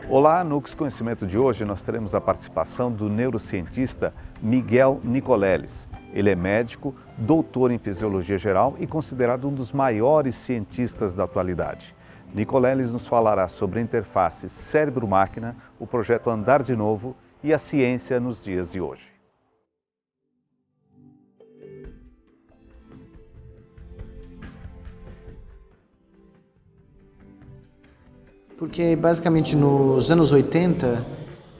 Olá, no Conhecimento de hoje nós teremos a participação do neurocientista Miguel Nicoleles. Ele é médico, doutor em Fisiologia Geral e considerado um dos maiores cientistas da atualidade. Nicoleles nos falará sobre a interface cérebro-máquina, o projeto Andar de Novo e a ciência nos dias de hoje. Porque basicamente nos anos 80,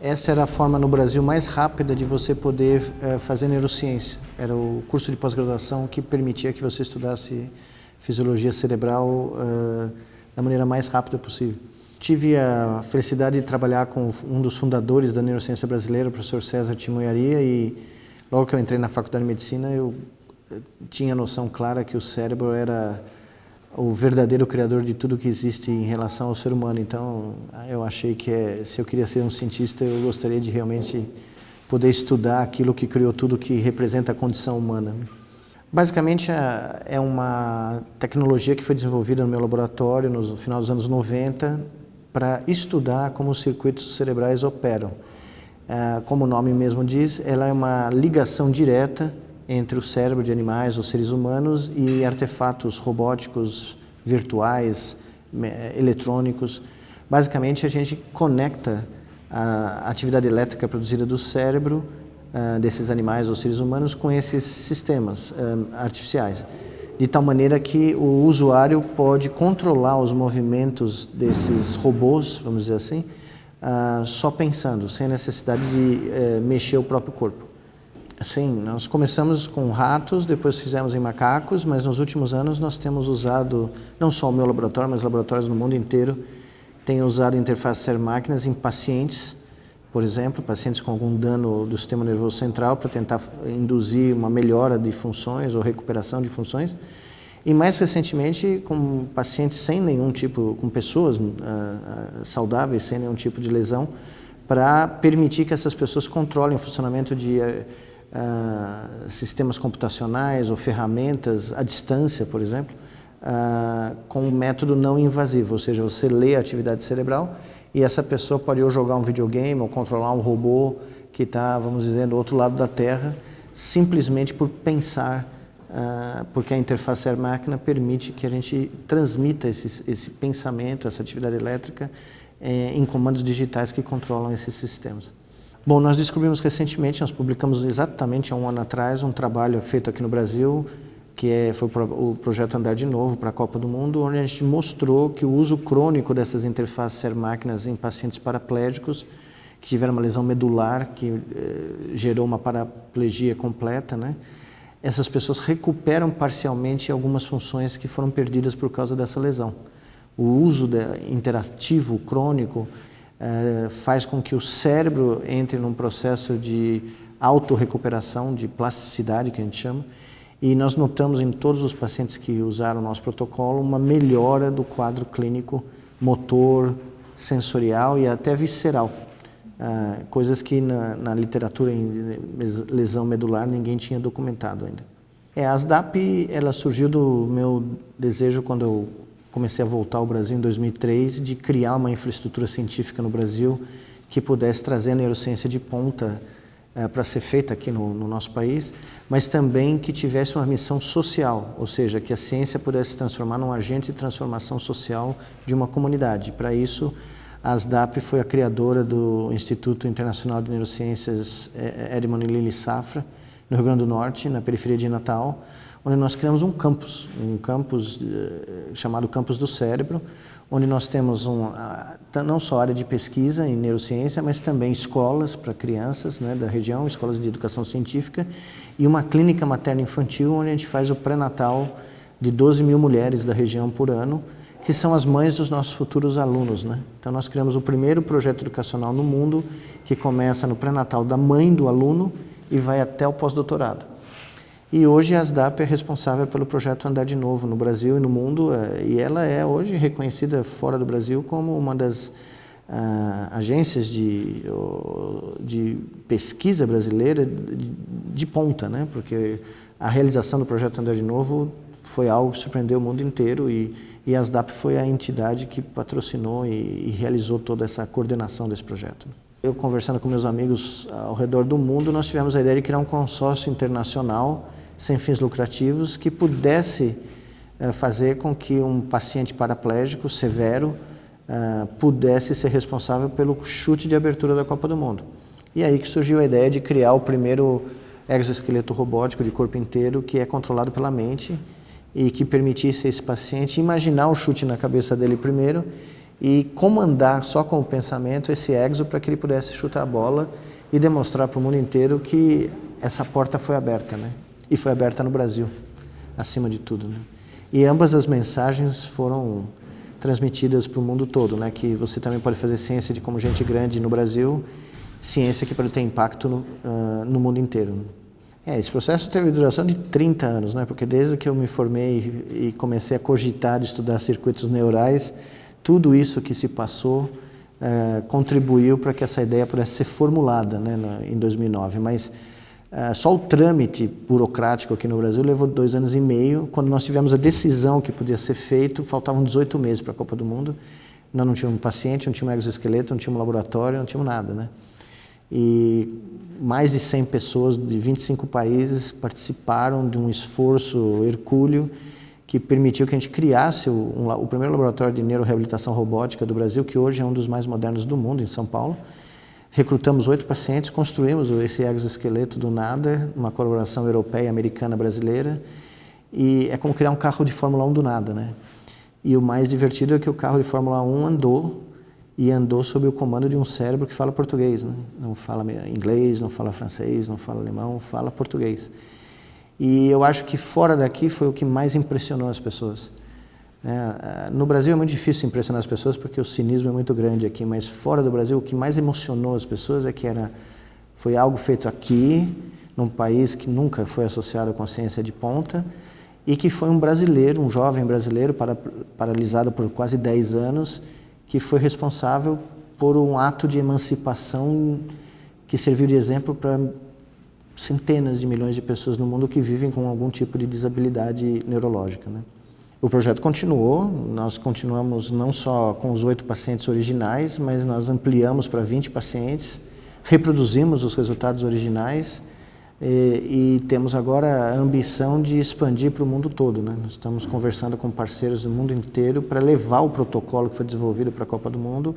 essa era a forma no Brasil mais rápida de você poder fazer neurociência. Era o curso de pós-graduação que permitia que você estudasse fisiologia cerebral da maneira mais rápida possível. Tive a felicidade de trabalhar com um dos fundadores da neurociência brasileira, o professor César Timoiaria, e logo que eu entrei na faculdade de medicina, eu tinha a noção clara que o cérebro era o verdadeiro criador de tudo que existe em relação ao ser humano. Então, eu achei que se eu queria ser um cientista, eu gostaria de realmente poder estudar aquilo que criou tudo que representa a condição humana. Basicamente, é uma tecnologia que foi desenvolvida no meu laboratório no final dos anos 90 para estudar como os circuitos cerebrais operam. Como o nome mesmo diz, ela é uma ligação direta entre o cérebro de animais ou seres humanos e artefatos robóticos, virtuais, eletrônicos. Basicamente, a gente conecta a atividade elétrica produzida do cérebro desses animais ou seres humanos com esses sistemas artificiais, de tal maneira que o usuário pode controlar os movimentos desses robôs, vamos dizer assim, só pensando, sem necessidade de mexer o próprio corpo. Sim, nós começamos com ratos, depois fizemos em macacos, mas nos últimos anos nós temos usado, não só o meu laboratório, mas laboratórios no mundo inteiro, têm usado interfaces cérebro-máquinas em pacientes, por exemplo, pacientes com algum dano do sistema nervoso central, para tentar induzir uma melhora de funções ou recuperação de funções, e mais recentemente com pacientes sem nenhum tipo, com pessoas saudáveis, sem nenhum tipo de lesão, para permitir que essas pessoas controlem o funcionamento de sistemas computacionais ou ferramentas à distância, por exemplo, com um método não invasivo, ou seja, você lê a atividade cerebral e essa pessoa pode ou jogar um videogame ou controlar um robô que está, vamos dizer, do outro lado da Terra, simplesmente por pensar, porque a interface cérebro-máquina permite que a gente transmita esse pensamento, essa atividade elétrica em comandos digitais que controlam esses sistemas. Bom, nós descobrimos recentemente, nós publicamos exatamente há um ano atrás, um trabalho feito aqui no Brasil, que foi o projeto Andar de Novo para a Copa do Mundo, onde a gente mostrou que o uso crônico dessas interfaces cérebro-máquinas em pacientes paraplégicos, que tiveram uma lesão medular, que gerou uma paraplegia completa, né? Essas pessoas recuperam parcialmente algumas funções que foram perdidas por causa dessa lesão. O uso interativo crônico faz com que o cérebro entre num processo de autorrecuperação, de plasticidade, que a gente chama, e nós notamos em todos os pacientes que usaram o nosso protocolo uma melhora do quadro clínico motor, sensorial e até visceral, coisas que na literatura em lesão medular ninguém tinha documentado ainda. A ASDAP, ela surgiu do meu desejo quando eu comecei a voltar ao Brasil em 2003, de criar uma infraestrutura científica no Brasil que pudesse trazer a neurociência de ponta para ser feita aqui no nosso país, mas também que tivesse uma missão social, ou seja, que a ciência pudesse se transformar num agente de transformação social de uma comunidade. Para isso, a ASDAP foi a criadora do Instituto Internacional de Neurociências Edmond e Lili Safra, no Rio Grande do Norte, na periferia de Natal, onde nós criamos um campus chamado Campus do Cérebro, onde nós temos não só área de pesquisa em neurociência, mas também escolas para crianças, né, da região, escolas de educação científica, e uma clínica materno-infantil, onde a gente faz o pré-natal de 12 mil mulheres da região por ano, que são as mães dos nossos futuros alunos, né? Então nós criamos o primeiro projeto educacional no mundo, que começa no pré-natal da mãe do aluno e vai até o pós-doutorado. E hoje a ASDAP é responsável pelo projeto Andar de Novo no Brasil e no mundo, e ela é hoje reconhecida fora do Brasil como uma das agências de pesquisa brasileira de ponta, né? Porque a realização do projeto Andar de Novo foi algo que surpreendeu o mundo inteiro e a ASDAP foi a entidade que patrocinou e realizou toda essa coordenação desse projeto. Eu, conversando com meus amigos ao redor do mundo, nós tivemos a ideia de criar um consórcio internacional sem fins lucrativos que pudesse fazer com que um paciente paraplégico severo pudesse ser responsável pelo chute de abertura da Copa do Mundo. E aí que surgiu a ideia de criar o primeiro exoesqueleto robótico de corpo inteiro que é controlado pela mente e que permitisse a esse paciente imaginar o chute na cabeça dele primeiro e comandar só com o pensamento esse exo para que ele pudesse chutar a bola e demonstrar para o mundo inteiro que essa porta foi aberta, né? E foi aberta no Brasil, acima de tudo, né? E ambas as mensagens foram transmitidas para o mundo todo, né? Que você também pode fazer ciência de como gente grande no Brasil, ciência que pode ter impacto no mundo inteiro. Esse processo teve duração de 30 anos, né? Porque desde que eu me formei e comecei a cogitar de estudar circuitos neurais, tudo isso que se passou contribuiu para que essa ideia pudesse ser formulada, né, em 2009. Mas só o trâmite burocrático aqui no Brasil levou 2 anos e meio. Quando nós tivemos a decisão que podia ser feito, faltavam 18 meses para a Copa do Mundo. Nós não tínhamos um paciente, não tínhamos um exoesqueleto, não tínhamos um laboratório, não tínhamos nada, né? E mais de 100 pessoas de 25 países participaram de um esforço hercúleo que permitiu que a gente criasse o primeiro laboratório de neuroreabilitação robótica do Brasil, que hoje é um dos mais modernos do mundo, em São Paulo. Recrutamos 8 pacientes, construímos esse exoesqueleto do nada, uma colaboração europeia, americana, brasileira, e é como criar um carro de Fórmula 1 do nada, né? E o mais divertido é que o carro de Fórmula 1 andou sob o comando de um cérebro que fala português, né? Não fala inglês, não fala francês, não fala alemão, fala português. E eu acho que fora daqui foi o que mais impressionou as pessoas. No Brasil é muito difícil impressionar as pessoas porque o cinismo é muito grande aqui, mas fora do Brasil o que mais emocionou as pessoas é que foi algo feito aqui, num país que nunca foi associado com ciência de ponta, e que foi um brasileiro, um jovem brasileiro paralisado por quase 10 anos, que foi responsável por um ato de emancipação que serviu de exemplo para centenas de milhões de pessoas no mundo que vivem com algum tipo de desabilidade neurológica, né? O projeto continuou, nós continuamos não só com os 8 pacientes originais, mas nós ampliamos para 20 pacientes, reproduzimos os resultados originais e temos agora a ambição de expandir para o mundo todo, né? Nós estamos conversando com parceiros do mundo inteiro para levar o protocolo que foi desenvolvido para a Copa do Mundo,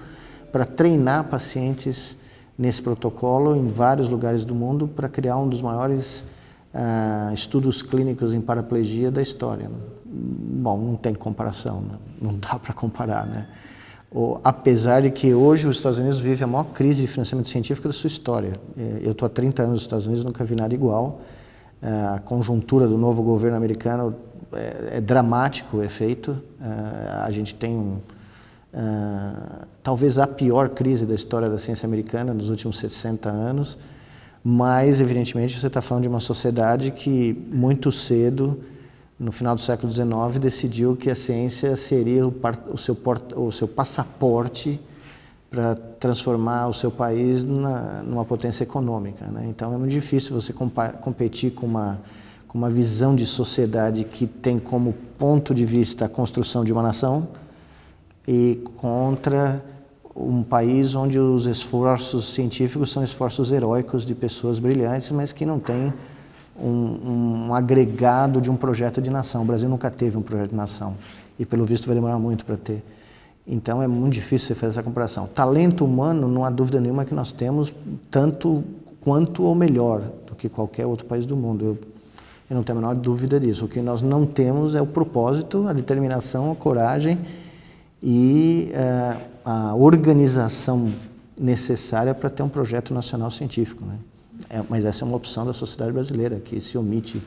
para treinar pacientes nesse protocolo em vários lugares do mundo para criar um dos maiores estudos clínicos em paraplegia da história, né? Bom, não tem comparação, né? Não dá para comparar, né? Apesar de que hoje os Estados Unidos vivem a maior crise de financiamento científico da sua história. Eu estou há 30 anos nos Estados Unidos, nunca vi nada igual. A conjuntura do novo governo americano é dramático o efeito. A gente tem talvez a pior crise da história da ciência americana nos últimos 60 anos, mas evidentemente você está falando de uma sociedade que muito cedo, no final do século XIX, decidiu que a ciência seria o seu passaporte para transformar o seu país numa potência econômica, né? Então é muito difícil você competir com uma visão de sociedade que tem como ponto de vista a construção de uma nação e contra um país onde os esforços científicos são esforços heróicos de pessoas brilhantes, mas que não têm um agregado de um projeto de nação. O Brasil nunca teve um projeto de nação e, pelo visto, vai demorar muito para ter. Então, é muito difícil você fazer essa comparação. Talento humano, não há dúvida nenhuma que nós temos tanto quanto ou melhor do que qualquer outro país do mundo. Eu não tenho a menor dúvida disso. O que nós não temos é o propósito, a determinação, a coragem e a organização necessária para ter um projeto nacional científico, né? Mas essa é uma opção da sociedade brasileira, que se omite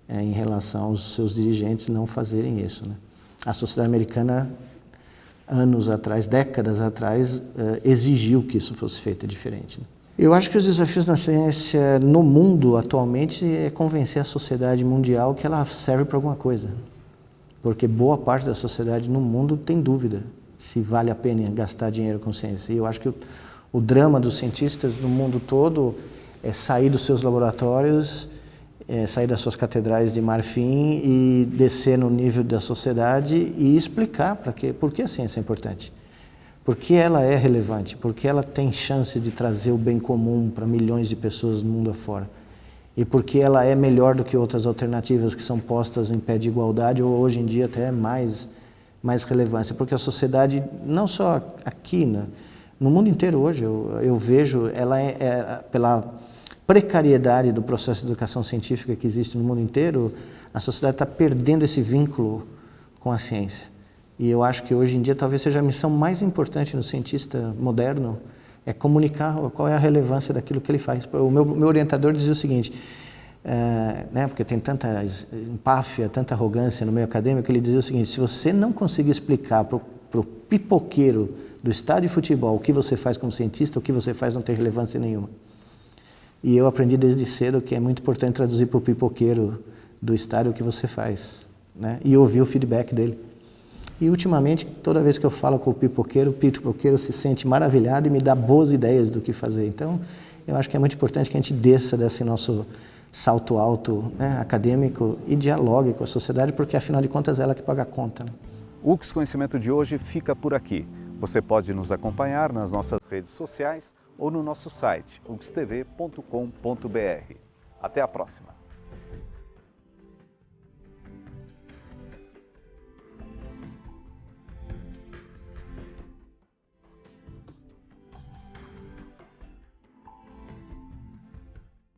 em relação aos seus dirigentes não fazerem isso, né? A sociedade americana, anos atrás, décadas atrás, exigiu que isso fosse feito diferente, né? Eu acho que os desafios na ciência no mundo atualmente é convencer a sociedade mundial que ela serve para alguma coisa. Porque boa parte da sociedade no mundo tem dúvida se vale a pena gastar dinheiro com ciência. E eu acho que o drama dos cientistas no mundo todo é sair dos seus laboratórios sair das suas catedrais de marfim e descer no nível da sociedade e explicar por que a ciência é importante. Por que ela é relevante, por que ela tem chance de trazer o bem comum para milhões de pessoas no mundo afora. E por que ela é melhor do que outras alternativas que são postas em pé de igualdade ou hoje em dia até mais relevância. Porque a sociedade, não só aqui, né, no mundo inteiro hoje, eu vejo, ela pela precariedade do processo de educação científica que existe no mundo inteiro, a sociedade está perdendo esse vínculo com a ciência. E eu acho que hoje em dia talvez seja a missão mais importante no cientista moderno, é comunicar qual é a relevância daquilo que ele faz. O meu orientador dizia o seguinte, né, porque tem tanta empáfia, tanta arrogância no meio acadêmico, ele dizia o seguinte, se você não conseguir explicar para o pipoqueiro do estádio de futebol o que você faz como cientista, o que você faz não tem relevância nenhuma. E eu aprendi desde cedo que é muito importante traduzir para o pipoqueiro do estádio o que você faz, né? E ouvir o feedback dele. E ultimamente, toda vez que eu falo com o pipoqueiro se sente maravilhado e me dá boas ideias do que fazer. Então, eu acho que é muito importante que a gente desça desse nosso salto alto, né, acadêmico e dialogue com a sociedade, porque afinal de contas é ela que paga a conta, né? O UX Conhecimento de hoje fica por aqui. Você pode nos acompanhar nas nossas redes sociais ou no nosso site, uxtv.com.br. Até a próxima!